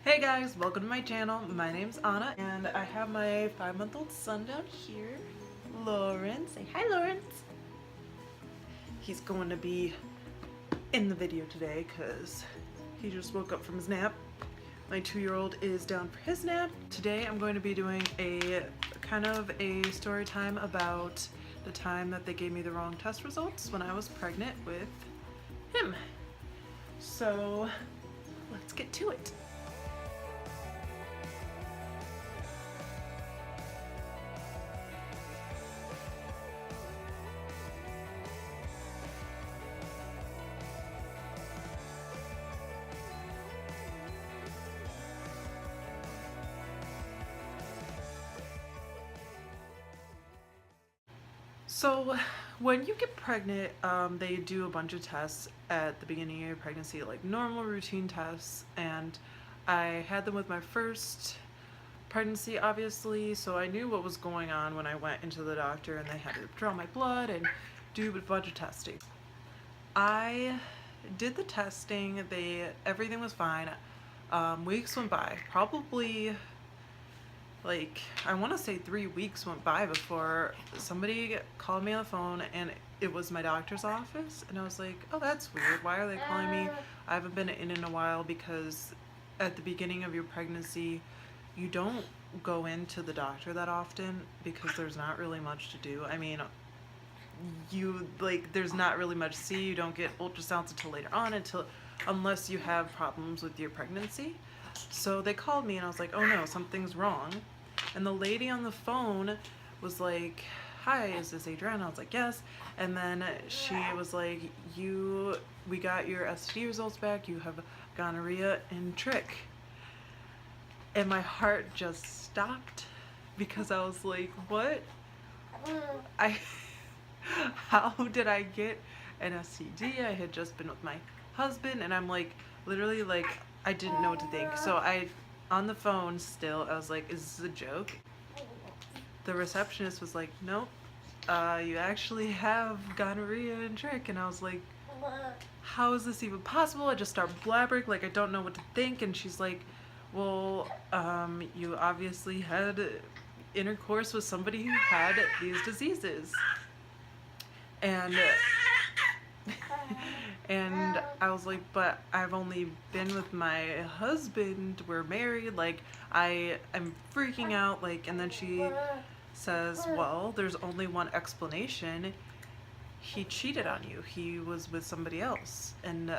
Hey guys, welcome to my channel. My name's Anna and I have my 5-month-old son down here, Lawrence. Say hi, Lawrence. He's going to be in the video today because he just woke up from his nap. My 2-year-old is down for his nap. Today I'm going to be doing a kind of a story time about the time that they gave me the wrong test results when I was pregnant with him. So let's get to it. So when you get pregnant, they do a bunch of tests at the beginning of your pregnancy, like normal routine tests, and I had them with my first pregnancy, obviously, so I knew what was going on when I went into the doctor and they had to draw my blood and do a bunch of testing. I did the testing, everything was fine. Weeks went by, probably like I want to say 3 weeks went by before somebody called me on the phone, and it was my doctor's office, and I was like, oh, that's weird, why are they calling me? I haven't been in a while, because at the beginning of your pregnancy you don't go into the doctor that often because there's not really much to do. I mean, there's not really much to see. You don't get ultrasounds until later on, unless you have problems with your pregnancy. So they called me and I was like, oh no, something's wrong. And the lady on the phone was like, hi, is this Adriana? I was like, yes. And then she was like, we got your STD results back. You have gonorrhea and trick. And my heart just stopped because I was like, what? How did I get an STD? I had just been with my husband, and I'm like, literally, like, I didn't know what to think. So on the phone still, I was like, is this a joke? The receptionist was like, nope, you actually have gonorrhea and trick. And I was like, how is this even possible? I just start blabbering, like I don't know what to think. And she's like, well, you obviously had intercourse with somebody who had these diseases. And and I was like, but I've only been with my husband, we're married, like I'm freaking out, like. And then she says, well, there's only one explanation. He cheated on you. He was with somebody else. And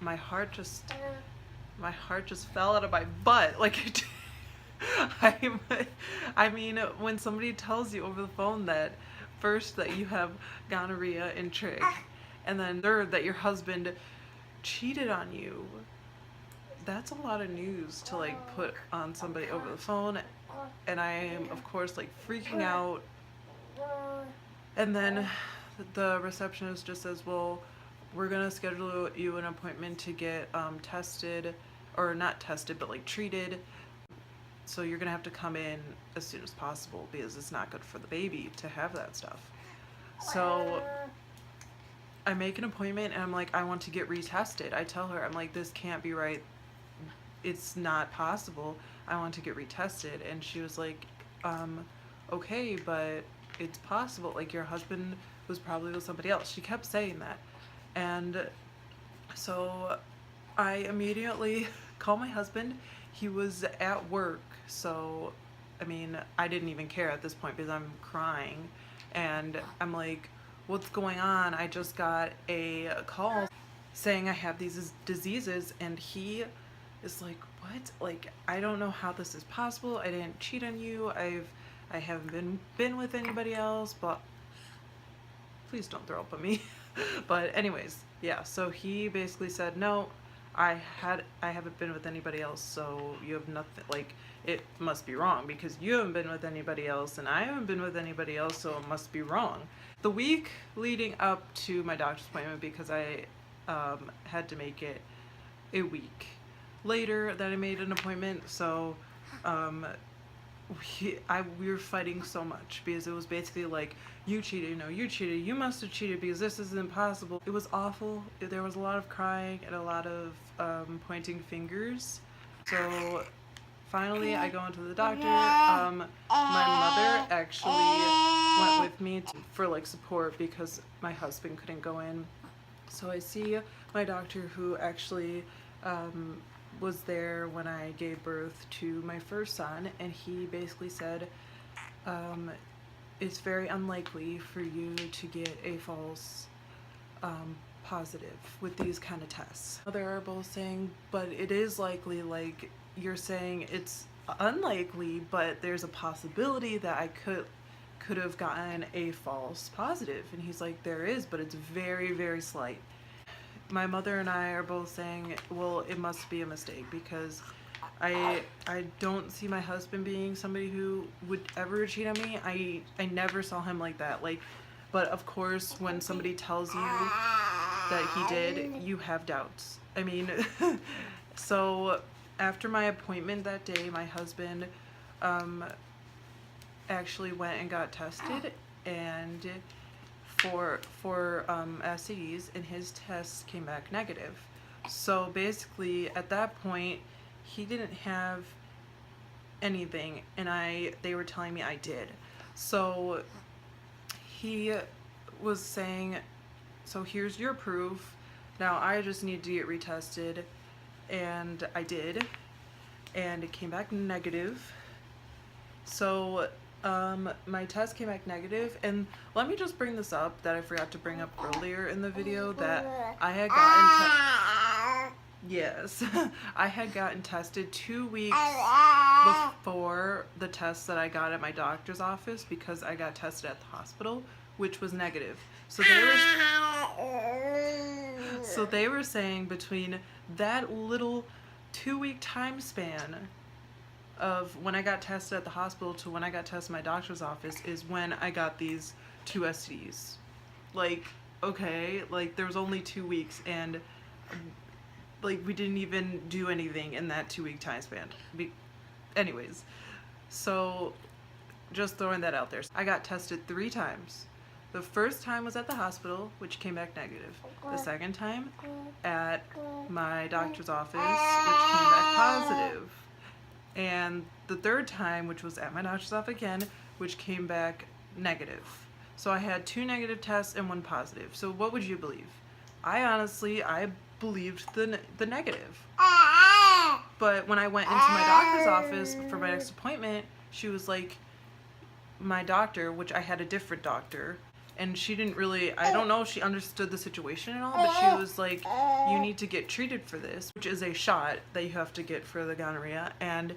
my heart just fell out of my butt, like I mean, when somebody tells you over the phone that first that you have gonorrhea and trick, and then third that your husband cheated on you, that's a lot of news to like put on somebody over the phone. And I am, of course, like freaking out. And then the receptionist just says, well, we're gonna schedule you an appointment to get tested, or not tested, but like treated. So you're gonna have to come in as soon as possible because it's not good for the baby to have that stuff. So I make an appointment and I'm like, I want to get retested. I tell her, I'm like, this can't be right. It's not possible. I want to get retested. And she was like, okay, but it's possible. Like, your husband was probably with somebody else. She kept saying that. And so I immediately called my husband. He was at work, so I mean, I didn't even care at this point because I'm crying. And I'm like, what's going on? I just got a call saying I have these diseases. And he is like, what? Like, I don't know how this is possible. I didn't cheat on you. I haven't been with anybody else, but please don't throw up on me. But anyways, yeah, so he basically said, no, I haven't been with anybody else, so you have nothing, like, it must be wrong because you haven't been with anybody else and I haven't been with anybody else, so it must be wrong. The week leading up to my doctor's appointment, because I had to make it a week later that I made an appointment, so we were fighting so much because it was basically like, you cheated, no, you cheated, you must have cheated because this is impossible. It was awful. There was a lot of crying and a lot of pointing fingers. So finally I go into the doctor. My mother actually went with me for like support because my husband couldn't go in. So I see my doctor who actually was there when I gave birth to my first son, and he basically said, it's very unlikely for you to get a false positive with these kind of tests. They're both saying, but it is likely, like you're saying it's unlikely, but there's a possibility that I could have gotten a false positive. And he's like, there is, but it's very, very slight. My mother and I are both saying, well, it must be a mistake, because I don't see my husband being somebody who would ever cheat on me. I never saw him like that. Like, but of course, when somebody tells you that he did, you have doubts. I mean, so after my appointment that day, my husband actually went and got tested, and for STDs, and his tests came back negative. So basically, at that point, he didn't have anything, and they were telling me I did. So he was saying, so here's your proof. Now I just need to get retested, and I did, and it came back negative. So my test came back negative, and let me just bring this up that I forgot to bring up earlier in the video, that I had gotten yes, I had gotten tested 2 weeks before the test that I got at my doctor's office, because I got tested at the hospital, which was negative. So they were saying between that little 2-week time span of when I got tested at the hospital to when I got tested at my doctor's office is when I got these 2 STDs. Like, okay, like there was only 2 weeks, and like we didn't even do anything in that 2-week time span. Anyways, so just throwing that out there. I got tested 3 times. The first time was at the hospital, which came back negative. The second time at my doctor's office, which came back positive. And the third time, which was at my doctor's office again, which came back negative. So I had 2 negative tests and 1 positive. So what would you believe? I believed the negative. But when I went into my doctor's office for my next appointment, she was like, my doctor, which I had a different doctor, and she didn't really, I don't know if she understood the situation at all, but she was like, you need to get treated for this, which is a shot that you have to get for the gonorrhea. And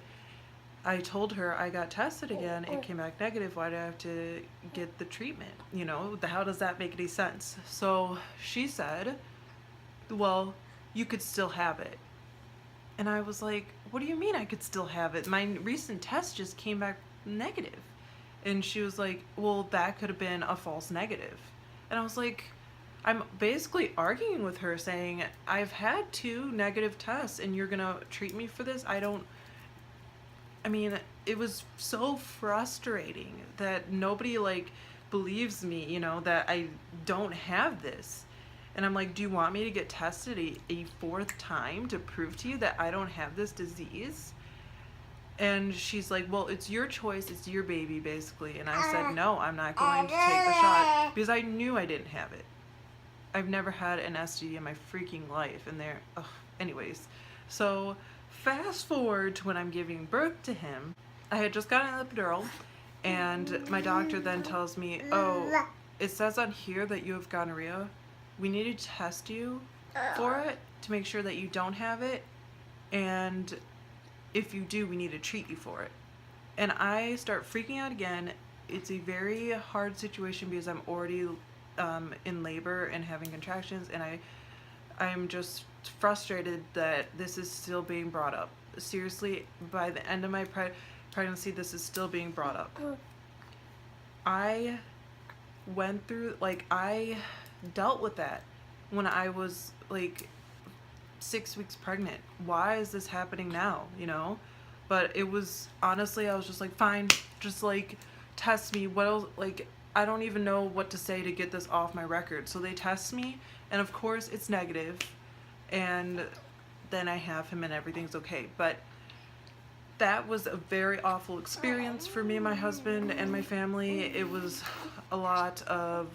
I told her I got tested again, it came back negative, why do I have to get the treatment? You know, how does that make any sense? So she said, well, you could still have it. And I was like, what do you mean I could still have it? My recent test just came back negative. And she was like, well, that could have been a false negative. And I was like, I'm basically arguing with her, saying, I've had 2 negative tests and you're gonna treat me for this? I mean, it was so frustrating that nobody like believes me, you know, that I don't have this. And I'm like, do you want me to get tested a 4th time to prove to you that I don't have this disease? And she's like, well, it's your choice, it's your baby, basically. And I said, no, I'm not going to take the shot, because I knew I didn't have it. I've never had an STD in my freaking life, and anyways. So fast forward to when I'm giving birth to him. I had just gotten an epidural, and my doctor then tells me, oh, it says on here that you have gonorrhea. We need to test you for it to make sure that you don't have it, and if you do, we need to treat you for it. And I start freaking out again. It's a very hard situation because I'm already in labor and having contractions, and I'm just frustrated that this is still being brought up. Seriously, by the end of my pregnancy, this is still being brought up. I went through, like, I dealt with that when I was like 6 weeks pregnant. Why is this happening now, you know? But it was, honestly, I was just like, fine, just like test me. What else? Like, I don't even know what to say to get this off my record. So they test me, and of course it's negative, and then I have him and everything's okay. But that was a very awful experience for me and my husband and my family. It was a lot of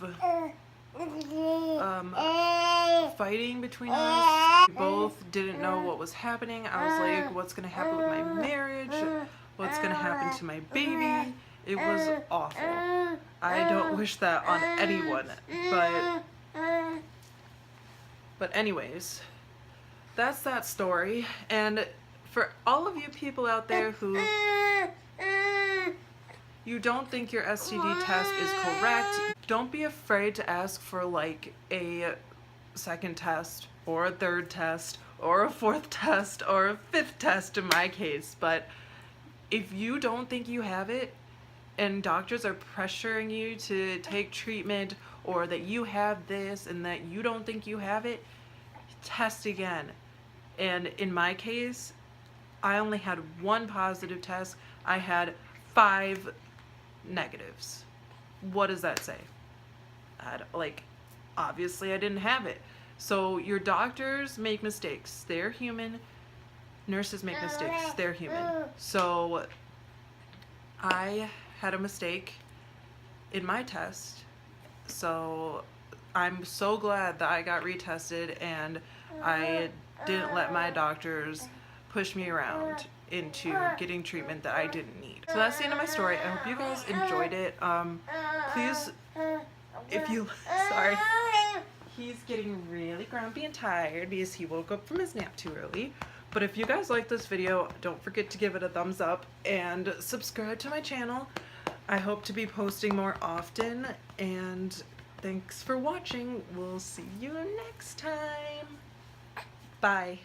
fighting between us. We both didn't know what was happening. I was like, what's gonna happen with my marriage? What's gonna happen to my baby? It was awful. I don't wish that on anyone, but anyways, that's that story. And for all of you people out there who you don't think your STD test is correct, don't be afraid to ask for like a second test or a third test or a fourth test or a fifth test in my case. But if you don't think you have it and doctors are pressuring you to take treatment, or that you have this and that you don't think you have it, test again. And in my case, I only had one positive test. I had 5 negatives. What does that say? Obviously I didn't have it. So your doctors make mistakes. They're human. Nurses make mistakes. They're human. So I had a mistake in my test. So I'm so glad that I got retested and I didn't let my doctors push me around into getting treatment that I didn't need. So that's the end of my story. I hope you guys enjoyed it. Please, if you, sorry, he's getting really grumpy and tired because he woke up from his nap too early. But if you guys like this video, don't forget to give it a thumbs up and subscribe to my channel. I hope to be posting more often, and thanks for watching. We'll see you next time. Bye.